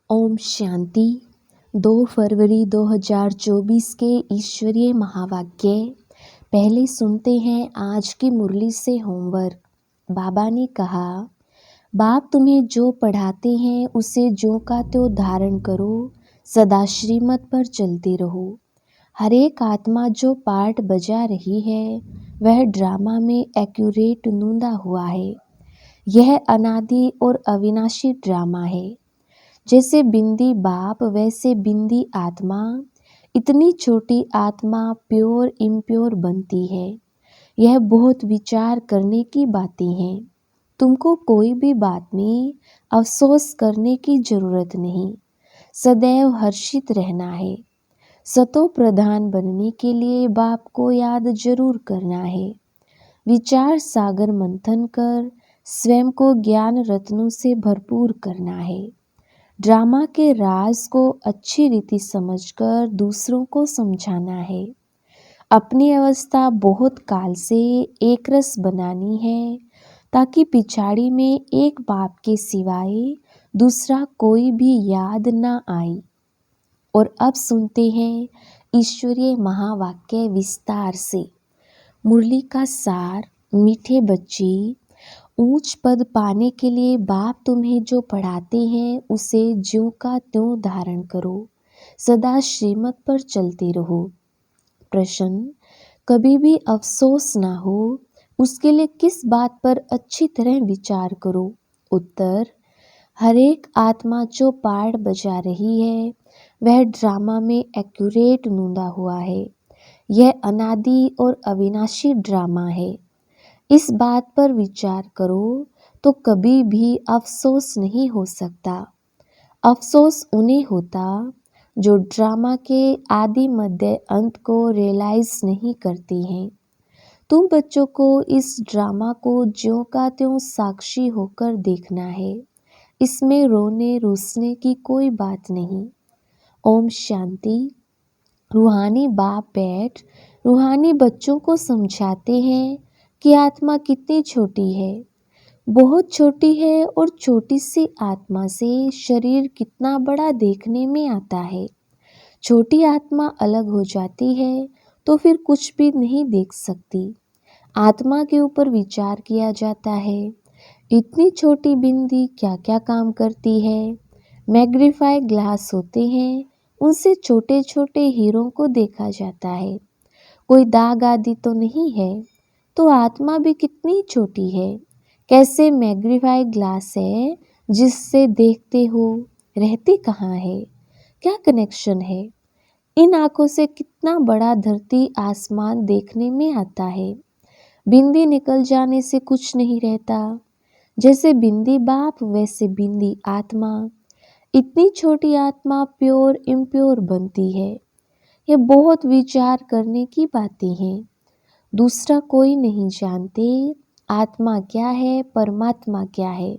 ओम शांति। 2 फरवरी 2024 के ईश्वरीय महावाक्य पहले सुनते हैं आज की मुरली से होमवर्क। बाबा ने कहा, बाप तुम्हें जो पढ़ाते हैं उसे ज्यों का त्यों धारण करो, सदा श्रीमत पर चलते रहो। हर एक आत्मा जो पार्ट बजा रही है वह ड्रामा में एक्यूरेट नूंदा हुआ है। यह अनादि और अविनाशी ड्रामा है। जैसे बिंदी बाप वैसे बिंदी आत्मा। इतनी छोटी आत्मा प्योर इम्प्योर बनती है। यह बहुत विचार करने की बातें हैं। तुमको कोई भी बात में अफसोस करने की जरूरत नहीं। सदैव हर्षित रहना है। सतो प्रधान बनने के लिए बाप को याद जरूर करना है। विचार सागर मंथन कर स्वयं को ज्ञान रत्नों से भरपूर करना है। ड्रामा के राज को अच्छी रीति समझकर दूसरों को समझाना है। अपनी अवस्था बहुत काल से एक रस बनानी है ताकि पिछाड़ी में एक बाप के सिवाय दूसरा कोई भी याद ना आए। और अब सुनते हैं ईश्वरीय महावाक्य विस्तार से। मुरली का सार। मीठे बच्चे, ऊंच पद पाने के लिए बाप तुम्हें जो पढ़ाते हैं उसे ज्यों का त्यों धारण करो, सदा श्रीमत पर चलते रहो। प्रश्न, कभी भी अफसोस ना हो उसके लिए किस बात पर अच्छी तरह विचार करो। उत्तर, हर एक आत्मा जो पार्ट बजा रही है वह ड्रामा में एक्यूरेट नूंदा हुआ है। यह अनादि और अविनाशी ड्रामा है। इस बात पर विचार करो तो कभी भी अफसोस नहीं हो सकता। अफसोस उन्हें होता जो ड्रामा के आदि मध्य अंत को रियलाइज नहीं करते हैं। तुम बच्चों को इस ड्रामा को ज्यों का त्यों साक्षी होकर देखना है। इसमें रोने रूसने की कोई बात नहीं। ओम शांति। रूहानी बाप बैठ रूहानी बच्चों को समझाते हैं कि आत्मा कितनी छोटी है, बहुत छोटी है। और छोटी सी आत्मा से शरीर कितना बड़ा देखने में आता है। छोटी आत्मा अलग हो जाती है तो फिर कुछ भी नहीं देख सकती। आत्मा के ऊपर विचार किया जाता है। इतनी छोटी बिंदी क्या क्या काम करती है। मैग्नीफाई ग्लास होते हैं, उनसे छोटे छोटे हीरों को देखा जाता है। कोई दाग आदि तो नहीं है। तो आत्मा भी कितनी छोटी है। कैसे मैग्नीफाई ग्लास है जिससे देखते हो, रहती कहाँ है, क्या कनेक्शन है। इन आंखों से कितना बड़ा धरती आसमान देखने में आता है। बिंदी निकल जाने से कुछ नहीं रहता। जैसे बिंदी बाप वैसे बिंदी आत्मा। इतनी छोटी आत्मा प्योर इम्प्योर बनती है। ये बहुत विचार करने की बातें हैं। दूसरा कोई नहीं जानते आत्मा क्या है, परमात्मा क्या है।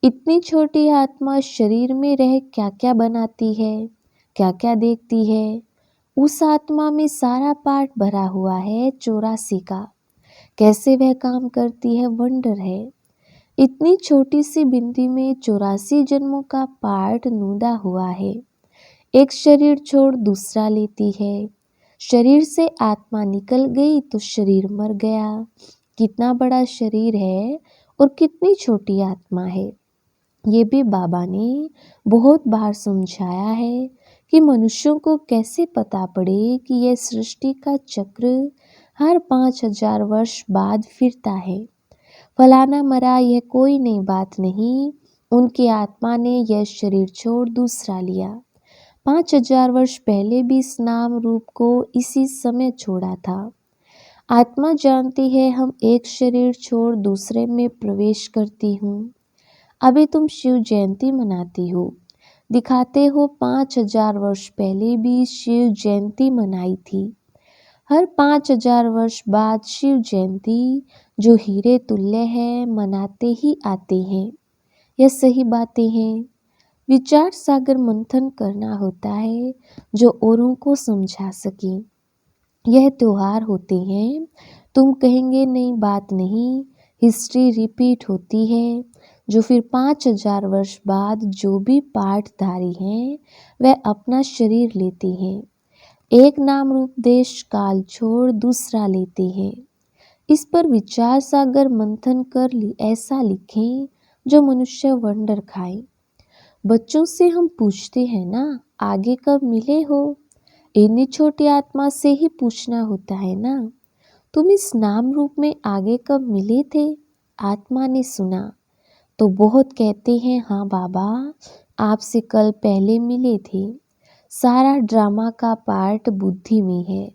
इतनी छोटी आत्मा शरीर में रह क्या क्या बनाती है, क्या क्या देखती है। उस आत्मा में सारा पार्ट भरा हुआ है 84 का। कैसे वह काम करती है वंडर है। इतनी छोटी सी बिंदी में 84 जन्मों का पार्ट नूदा हुआ है। एक शरीर छोड़ दूसरा लेती है। शरीर से आत्मा निकल गई तो शरीर मर गया। कितना बड़ा शरीर है और कितनी छोटी आत्मा है। ये भी बाबा ने बहुत बार समझाया है कि मनुष्यों को कैसे पता पड़े कि यह सृष्टि का चक्र हर 5000 वर्ष बाद फिरता है। फलाना मरा यह कोई नई बात नहीं। उनकी आत्मा ने यह शरीर छोड़ दूसरा लिया। 5000 वर्ष पहले भी इस नाम रूप को इसी समय छोड़ा था। आत्मा जानती है हम एक शरीर छोड़ दूसरे में प्रवेश करती हूँ। अभी तुम शिव जयंती मनाती हो, दिखाते हो 5000 वर्ष पहले भी शिव जयंती मनाई थी। हर 5000 वर्ष बाद शिव जयंती जो हीरे तुल्य है मनाते ही आते हैं। यह सही बातें हैं। विचार सागर मंथन करना होता है जो औरों को समझा सके। यह त्योहार होते हैं। तुम कहेंगे नई बात नहीं, हिस्ट्री रिपीट होती है। जो फिर 5000 वर्ष बाद जो भी पाठधारी हैं वह अपना शरीर लेते हैं, एक नाम रूप देश काल छोड़ दूसरा लेते हैं। इस पर विचार सागर मंथन कर ऐसा लिखें जो मनुष्य वंडर खाए। बच्चों से हम पूछते हैं ना, आगे कब मिले हो? इतनी छोटी आत्मा से ही पूछना होता है ना, तुम इस नाम रूप में आगे कब मिले थे? आत्मा ने सुना तो बहुत कहते हैं, हाँ बाबा, आपसे कल पहले मिले थे। सारा ड्रामा का पार्ट बुद्धि में है।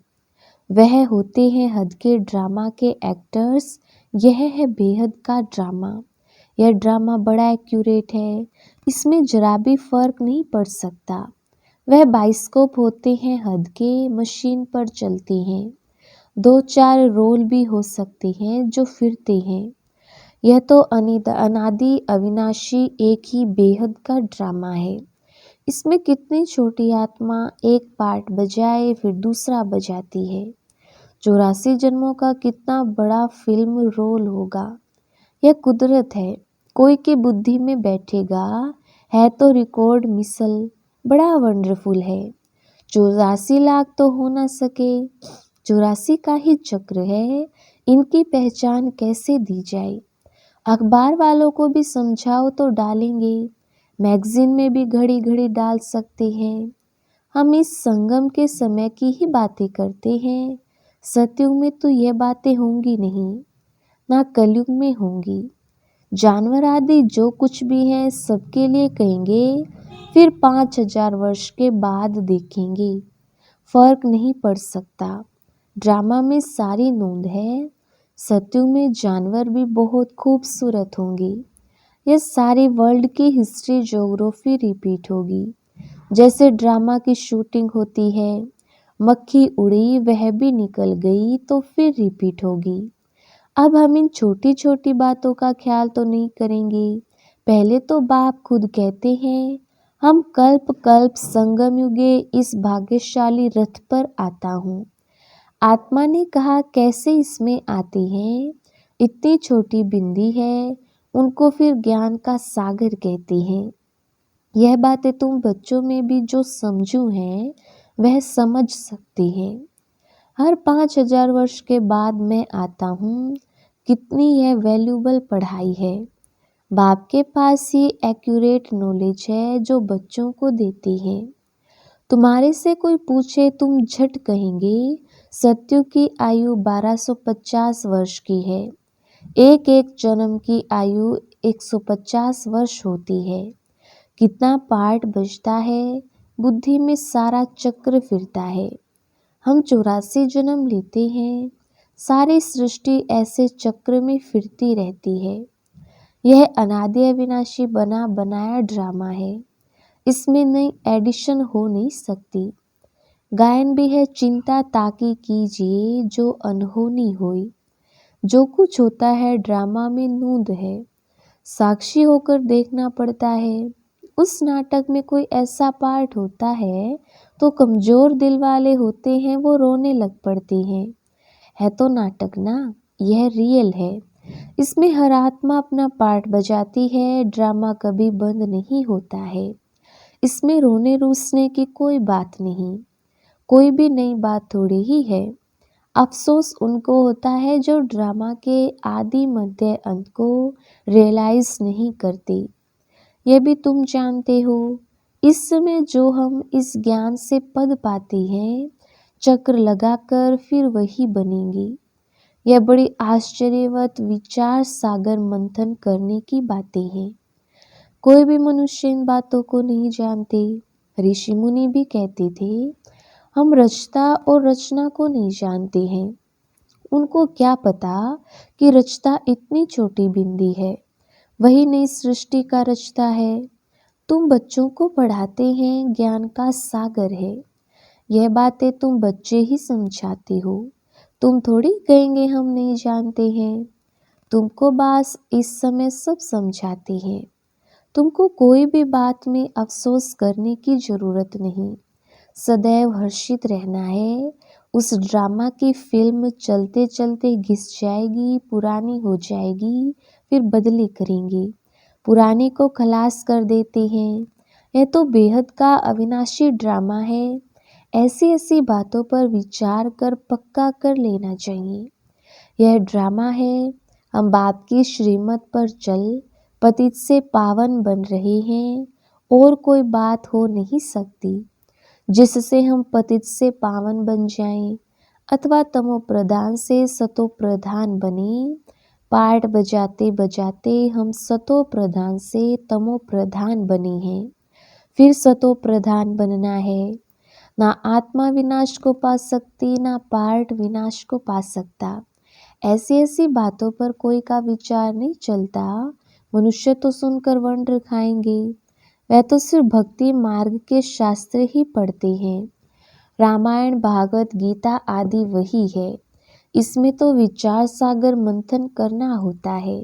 वह होते हैं हद के ड्रामा के एक्टर्स। यह है बेहद का ड्रामा। यह ड्रामा बड़ा एक्यूरेट है, इसमें जरा भी फर्क नहीं पड़ सकता। वह बाइस्कोप होते हैं हद के, मशीन पर चलते हैं। 2-4 रोल भी हो सकते हैं जो फिरते हैं। यह तो अनादि अविनाशी एक ही बेहद का ड्रामा है। इसमें कितनी छोटी आत्मा एक पार्ट बजाए फिर दूसरा बजाती है। 84 जन्मों का कितना बड़ा फिल्म रोल होगा। यह कुदरत है, कोई की बुद्धि में बैठेगा है तो रिकॉर्ड मिसल बड़ा वंडरफुल है। 84 लाख तो हो ना सके, 84 का ही चक्र है, इनकी पहचान कैसे दी जाए? अखबार वालों को भी समझाओ तो डालेंगे, मैगजीन में भी घड़ी घड़ी डाल सकते हैं। हम इस संगम के समय की ही बातें करते हैं। सतयुग में तो ये बातें होंगी नहीं, ना कलयुग में होंगी। जानवर आदि जो कुछ भी है सबके लिए कहेंगे, फिर 5000 वर्ष के बाद देखेंगे, फर्क नहीं पड़ सकता। ड्रामा में सारी नोंद है। सतयुग में जानवर भी बहुत खूबसूरत होंगे। यह सारी वर्ल्ड की हिस्ट्री ज्योग्राफी रिपीट होगी। जैसे ड्रामा की शूटिंग होती है, मक्खी उड़ी वह भी निकल गई तो फिर रिपीट होगी। अब हम इन छोटी छोटी बातों का ख्याल तो नहीं करेंगे। पहले तो बाप खुद कहते हैं, हम कल्प कल्प संगम युगे इस भाग्यशाली रथ पर आता हूँ। आत्मा ने कहा, कैसे इसमें आती हैं? इतनी छोटी बिंदी है, उनको फिर ज्ञान का सागर कहते हैं। यह बातें तुम बच्चों में भी जो समझू हैं वह समझ सकते हैं। हर 5000 वर्ष के बाद मैं आता हूँ। कितनी यह वैल्यूबल पढ़ाई है। बाप के पास ही एक्यूरेट नॉलेज है जो बच्चों को देते हैं। तुम्हारे से कोई पूछे तुम झट कहेंगे, सत्यु की आयु 1250 वर्ष की है। एक एक जन्म की आयु 150 वर्ष होती है। कितना पार्ट बचता है, बुद्धि में सारा चक्र फिरता है। हम 84 जन्म लेते हैं, सारी सृष्टि ऐसे चक्र में फिरती रहती है। यह अनादि अविनाशी बना बनाया ड्रामा है, इसमें नई एडिशन हो नहीं सकती। गायन भी है, चिंता ताकि कीजिए जो अनहोनी होई। जो कुछ होता है ड्रामा में नूंद है, साक्षी होकर देखना पड़ता है। उस नाटक में कोई ऐसा पार्ट होता है तो कमजोर दिल वाले होते हैं वो रोने लग पड़ते हैं। है तो नाटक ना, यह रियल है। इसमें हर आत्मा अपना पार्ट बजाती है। ड्रामा कभी बंद नहीं होता है। इसमें रोने रूसने की कोई बात नहीं, कोई भी नई बात थोड़ी ही है। अफसोस उनको होता है जो ड्रामा के आदि मध्य अंत को रियलाइज नहीं करते। यह भी तुम जानते हो, इस समय जो हम इस ज्ञान से पद पाते हैं, चक्र लगाकर फिर वही बनेंगे। यह बड़ी आश्चर्यवत विचार सागर मंथन करने की बातें हैं। कोई भी मनुष्य इन बातों को नहीं जानते। ऋषि मुनि भी कहते थे, हम रचता और रचना को नहीं जानते हैं। उनको क्या पता कि रचता इतनी छोटी बिंदी है, वही नई सृष्टि का रचता है। तुम बच्चों को पढ़ाते हैं, ज्ञान का सागर है। यह बातें तुम बच्चे ही समझाते हो, तुम थोड़ी कहेंगे हम नहीं जानते हैं। तुमको बस इस समय सब समझाते हैं। तुमको कोई भी बात में अफसोस करने की जरूरत नहीं। सदैव हर्षित रहना है। उस ड्रामा की फिल्म चलते चलते घिस जाएगी, पुरानी हो जाएगी, फिर बदले करेंगे। पुराने को खलास कर देते हैं। यह तो बेहद का अविनाशी ड्रामा है। ऐसी ऐसी बातों पर विचार कर पक्का कर लेना चाहिए। यह ड्रामा है। हम बाप की श्रीमत पर चल पतित से पावन बन रहे हैं और कोई बात हो नहीं सकती जिससे हम पतित से पावन बन जाएं अथवा तमो प्रधान से सतो प्रधान बने। पाठ बजाते बजाते हम सतो प्रधान से तमो प्रधान बने हैं, फिर सतो प्रधान बनना है। ना आत्मा विनाश को पा सकती, ना पाठ विनाश को पा सकता। ऐसी ऐसी बातों पर कोई का विचार नहीं चलता। मनुष्य तो सुनकर वंड खाएंगे। वह तो सिर्फ भक्ति मार्ग के शास्त्र ही पढ़ते हैं। रामायण भागवत गीता आदि वही है। इसमें तो विचार सागर मंथन करना होता है।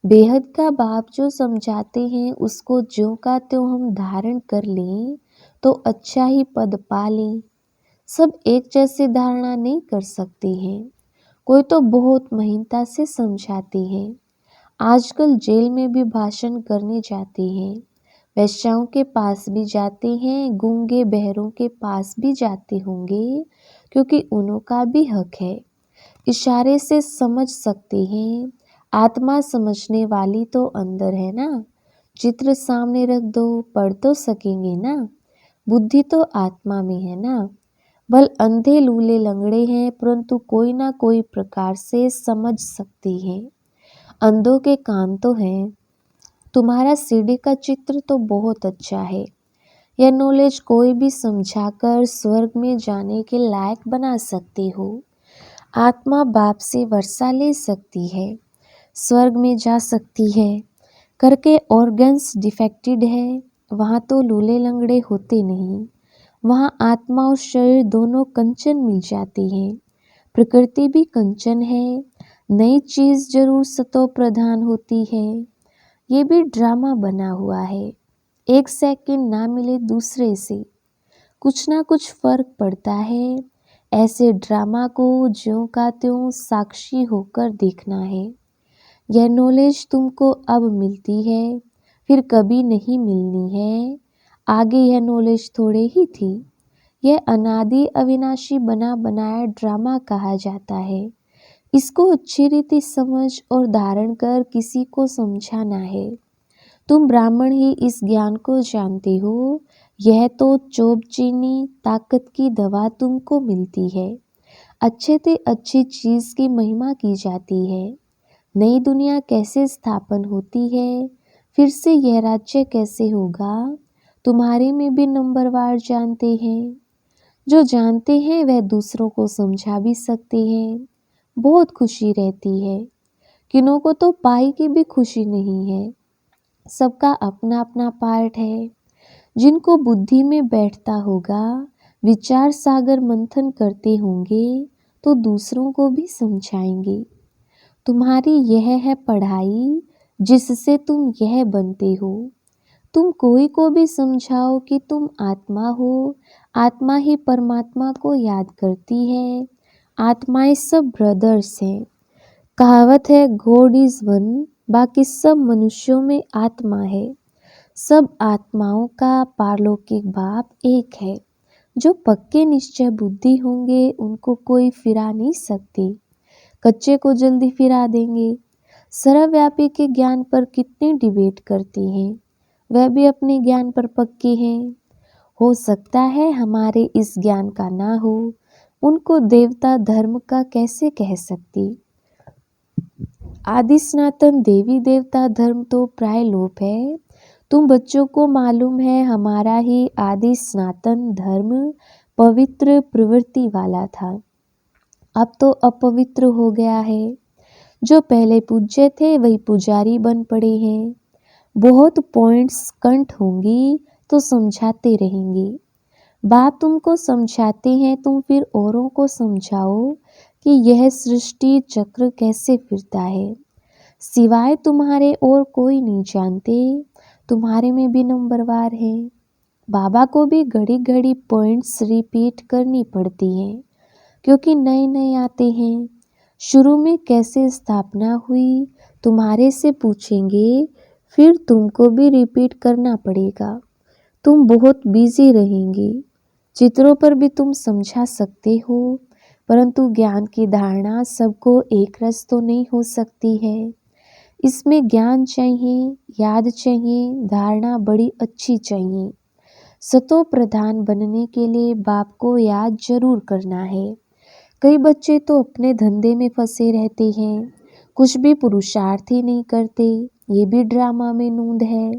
बेहद का बाप जो समझाते हैं उसको ज्यों का त्यों हम धारण कर लें तो अच्छा ही पद पा लें। सब एक जैसी धारणा नहीं कर सकते हैं। कोई तो बहुत महीनता से समझाते हैं। आजकल जेल में भी भाषण करने जाते हैं। वैश्याओं के पास भी जाते हैं, गूंगे बहरों के पास भी जाते होंगे, क्योंकि उनका भी हक है। इशारे से समझ सकते हैं। आत्मा समझने वाली तो अंदर है ना। चित्र सामने रख दो, पढ़ तो सकेंगे ना। बुद्धि तो आत्मा में है ना। भल अंधे लूले लंगड़े हैं परंतु कोई ना कोई प्रकार से समझ सकते हैं। अंधों के कान तो हैं। तुम्हारा सीढ़ी का चित्र तो बहुत अच्छा है। यह नॉलेज कोई भी समझाकर स्वर्ग में जाने के लायक बना सकते हो। आत्मा बाप से वर्षा ले सकती है, स्वर्ग में जा सकती है। करके ऑर्गन्स डिफेक्टेड है, वहाँ तो लूले लंगड़े होते नहीं। वहाँ आत्मा और शरीर दोनों कंचन मिल जाते हैं। प्रकृति भी कंचन है। नई चीज जरूर सतो प्रधान होती है। ये भी ड्रामा बना हुआ है। एक सेकंड ना मिले दूसरे से कुछ ना कुछ फर्क पड़ता है। ऐसे ड्रामा को ज्यों का त्यों साक्षी होकर देखना है। यह नॉलेज तुमको अब मिलती है, फिर कभी नहीं मिलनी है। आगे यह नॉलेज थोड़े ही थी। यह अनादि अविनाशी बना बनाया ड्रामा कहा जाता है। इसको अच्छी रीति समझ और धारण कर किसी को समझाना है। तुम ब्राह्मण ही इस ज्ञान को जानते हो। यह तो चोप चीनी ताकत की दवा तुमको मिलती है। अच्छे से अच्छी चीज की महिमा की जाती है। नई दुनिया कैसे स्थापन होती है, फिर से यह राज्य कैसे होगा, तुम्हारे में भी नंबरवार जानते हैं। जो जानते हैं वह दूसरों को समझा भी सकते हैं। बहुत खुशी रहती है। किन्हों को तो पाई की भी खुशी नहीं है। सबका अपना अपना पार्ट है। जिनको बुद्धि में बैठता होगा, विचार सागर मंथन करते होंगे तो दूसरों को भी समझाएंगे। तुम्हारी यह है पढ़ाई जिससे तुम यह बनते हो। तुम कोई को भी समझाओ कि तुम आत्मा हो। आत्मा ही परमात्मा को याद करती है। आत्माएं सब ब्रदर्स हैं। कहावत है गॉड इज वन, बाकी सब मनुष्यों में आत्मा है। सब आत्माओं का पारलौकिक बाप एक है। जो पक्के निश्चय बुद्धि होंगे उनको कोई फिरा नहीं सकती। कच्चे को जल्दी फिरा देंगे। सर्वव्यापी के ज्ञान पर कितनी डिबेट करती हैं। वह भी अपने ज्ञान पर पक्के हैं। हो सकता है हमारे इस ज्ञान का ना हो। उनको देवता धर्म का कैसे कह सकती। आदि सनातन देवी देवता धर्म तो प्राय लोप है। तुम बच्चों को मालूम है हमारा ही आदि सनातन धर्म पवित्र प्रवृत्ति वाला था। अब तो अपवित्र हो गया है। जो पहले पूज्य थे वही पुजारी बन पड़े हैं। बहुत पॉइंट्स कंठ होंगी तो समझाते रहेंगे। बाप तुमको समझाते हैं, तुम फिर औरों को समझाओ कि यह सृष्टि चक्र कैसे फिरता है। सिवाय तुम्हारे और कोई नहीं जानते। तुम्हारे में भी नंबरवार है। बाबा को भी घड़ी घड़ी पॉइंट्स रिपीट करनी पड़ती हैं, क्योंकि नए नए आते हैं। शुरू में कैसे स्थापना हुई तुम्हारे से पूछेंगे, फिर तुमको भी रिपीट करना पड़ेगा। तुम बहुत बिजी रहेंगे। चित्रों पर भी तुम समझा सकते हो, परंतु ज्ञान की धारणा सबको एक रस तो नहीं हो सकती है। इसमें ज्ञान चाहिए, याद चाहिए, धारणा बड़ी अच्छी चाहिए। सतो प्रधान बनने के लिए बाप को याद जरूर करना है। कई बच्चे तो अपने धंधे में फंसे रहते हैं, कुछ भी पुरुषार्थ ही नहीं करते। ये भी ड्रामा में नूंद है।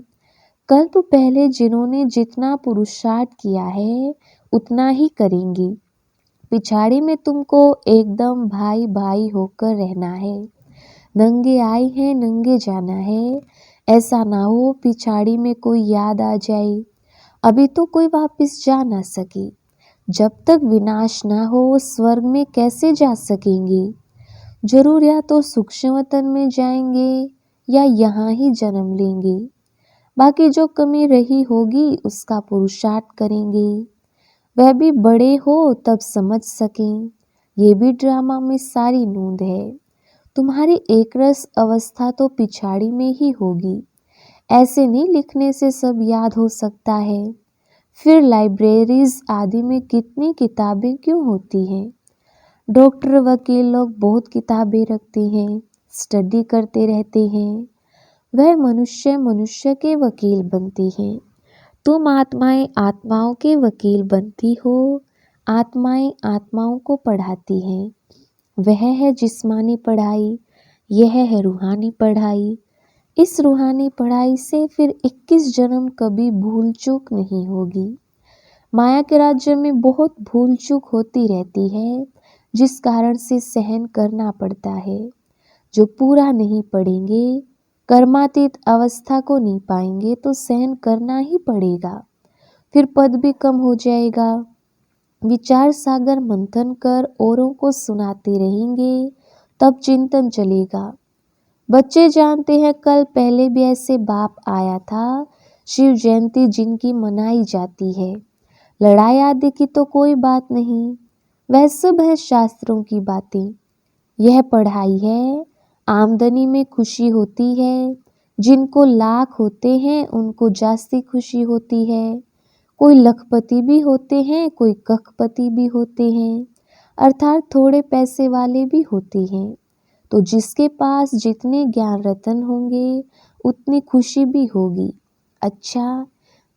कल्प पहले जिन्होंने जितना पुरुषार्थ किया है उतना ही करेंगी। पिछाड़ी में तुमको एकदम भाई भाई होकर रहना है। नंगे आए हैं नंगे जाना है। ऐसा ना हो पिछाड़ी में कोई याद आ जाए। अभी तो कोई वापस जा ना सके। जब तक विनाश ना हो स्वर्ग में कैसे जा सकेंगे। जरूर या तो सूक्ष्म वतन में जाएंगे या यहाँ ही जन्म लेंगे। बाकी जो कमी रही होगी उसका पुरुषार्थ करेंगे। वह भी बड़े हो तब समझ सकें। ये भी ड्रामा में सारी नूंद है। तुम्हारी एकरस अवस्था तो पिछाड़ी में ही होगी। ऐसे नहीं लिखने से सब याद हो सकता है। फिर लाइब्रेरीज आदि में कितनी किताबें क्यों होती हैं। डॉक्टर वकील लोग बहुत किताबें रखते हैं, स्टडी करते रहते हैं। वह मनुष्य मनुष्य के वकील बनते हैं। तुम आत्माएं आत्माओं के वकील बनती हो। आत्माएं आत्माओं को पढ़ाती हैं। वह है जिस्मानी पढ़ाई, यह है रूहानी पढ़ाई। इस रूहानी पढ़ाई से फिर 21 जन्म कभी भूल चूक नहीं होगी। माया के राज्य में बहुत भूल चूक होती रहती है, जिस कारण से सहन करना पड़ता है। जो पूरा नहीं पढ़ेंगे, कर्मातीत अवस्था को नहीं पाएंगे तो सहन करना ही पड़ेगा। फिर पद भी कम हो जाएगा। विचार सागर मंथन कर औरों को सुनाते रहेंगे, तब चिंतन चलेगा। बच्चे जानते हैं कल पहले भी ऐसे बाप आया था। शिव जयंती जिनकी मनाई जाती है। लड़ाई आदि की तो कोई बात नहीं, वह सब है शास्त्रों की बातें। यह पढ़ाई है। आमदनी में खुशी होती है। जिनको लाख होते हैं उनको जास्ती खुशी होती है। कोई लखपति भी होते हैं, कोई कखपति भी होते हैं, अर्थात थोड़े पैसे वाले भी होते हैं। तो जिसके पास जितने ज्ञान रतन होंगे उतनी खुशी भी होगी। अच्छा,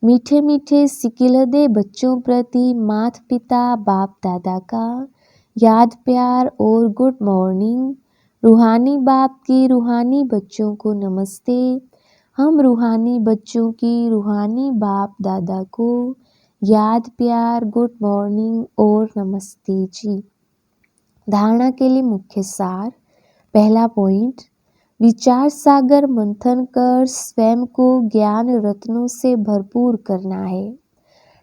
मीठे मीठे सिकिल दे बच्चों प्रति माता पिता बाप दादा का याद प्यार और गुड मॉर्निंग। रूहानी बाप की रूहानी बच्चों को नमस्ते। हम रूहानी बच्चों की रूहानी बाप दादा को याद प्यार गुड मॉर्निंग और नमस्ते जी। धारणा के लिए मुख्य सार। पहला पॉइंट, विचार सागर मंथन कर स्वयं को ज्ञान रत्नों से भरपूर करना है।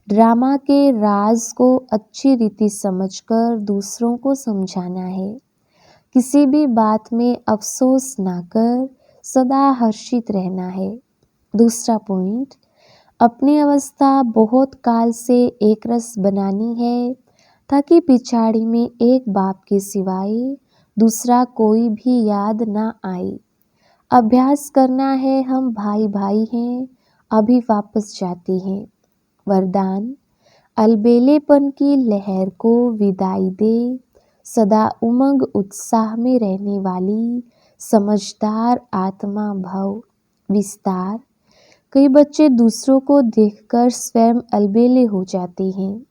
ड्रामा के राज को अच्छी रीति समझकर दूसरों को समझाना है। किसी भी बात में अफसोस ना कर सदा हर्षित रहना है। दूसरा पॉइंट, अपनी अवस्था बहुत काल से एक रस बनानी है, ताकि पिछाड़ी में एक बाप के सिवाय दूसरा कोई भी याद ना आए। अभ्यास करना है, हम भाई भाई हैं, अभी वापस जाते हैं। वरदान, अलबेलेपन की लहर को विदाई दे, सदा उमंग उत्साह में रहने वाली समझदार आत्मा भव। विस्तार, कई बच्चे दूसरों को देखकर स्वयं अलबेले हो जाते हैं।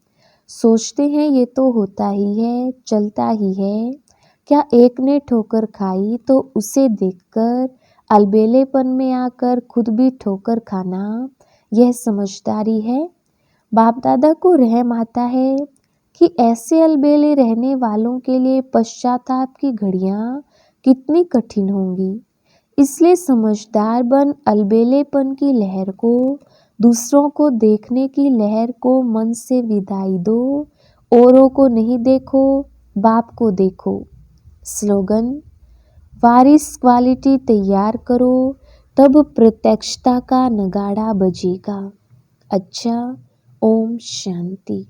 सोचते हैं ये तो होता ही है, चलता ही है। क्या एक ने ठोकर खाई तो उसे देखकर अलबेलेपन में आकर खुद भी ठोकर खाना, यह समझदारी है। बाप दादा को रहम आता है कि ऐसे अलबेले रहने वालों के लिए पश्चाताप की घड़ियां कितनी कठिन होंगी। इसलिए समझदार बन अलबेलेपन की लहर को, दूसरों को देखने की लहर को मन से विदाई दो। औरों को नहीं देखो, बाप को देखो। स्लोगन, वारिस क्वालिटी तैयार करो, तब प्रत्यक्षता का नगाड़ा बजेगा। अच्छा, ओम शांति।